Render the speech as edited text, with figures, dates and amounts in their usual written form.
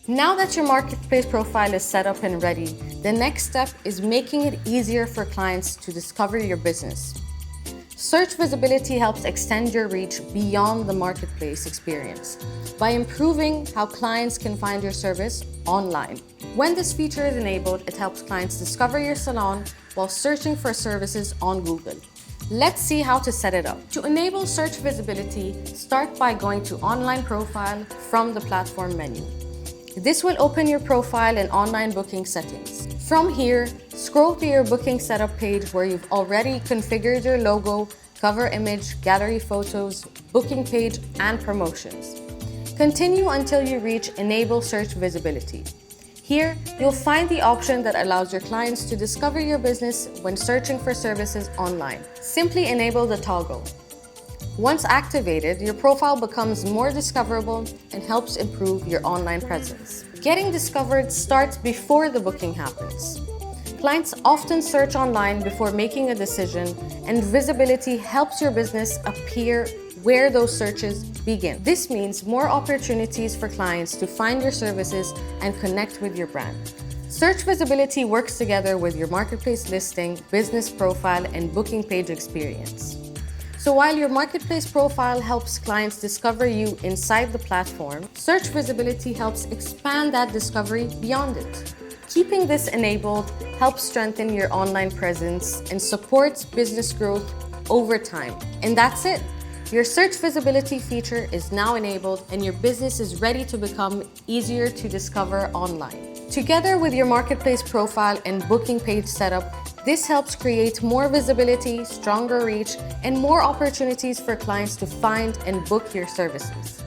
Now that your marketplace profile is set up and ready, the next step is making it easier for clients to discover your business. Search visibility helps extend your reach beyond the marketplace experience by improving how clients can find your service online. When this feature is enabled, it helps clients discover your salon while searching for services on Google. Let's see how to set it up. To enable search visibility, start by going to Online Profile from the platform menu. This will open your profile and online booking settings. From here, scroll to your booking setup page where you've already configured your logo, cover image, gallery photos, booking page, and promotions. Continue until you reach Enable Search Visibility. Here, you'll find the option that allows your clients to discover your business when searching for services online. Simply enable the toggle. Once activated, your profile becomes more discoverable and helps improve your online presence. Getting discovered starts before the booking happens. Clients often search online before making a decision, and visibility helps your business appear where those searches begin. This means more opportunities for clients to find your services and connect with your brand. Search visibility works together with your marketplace listing, business profile, and booking page experience. So while your marketplace profile helps clients discover you inside the platform, search visibility helps expand that discovery beyond it. Keeping this enabled helps strengthen your online presence and supports business growth over time. And that's it. Your search visibility feature is now enabled and your business is ready to become easier to discover online. Together with your marketplace profile and booking page setup, this helps create more visibility, stronger reach, and more opportunities for clients to find and book your services.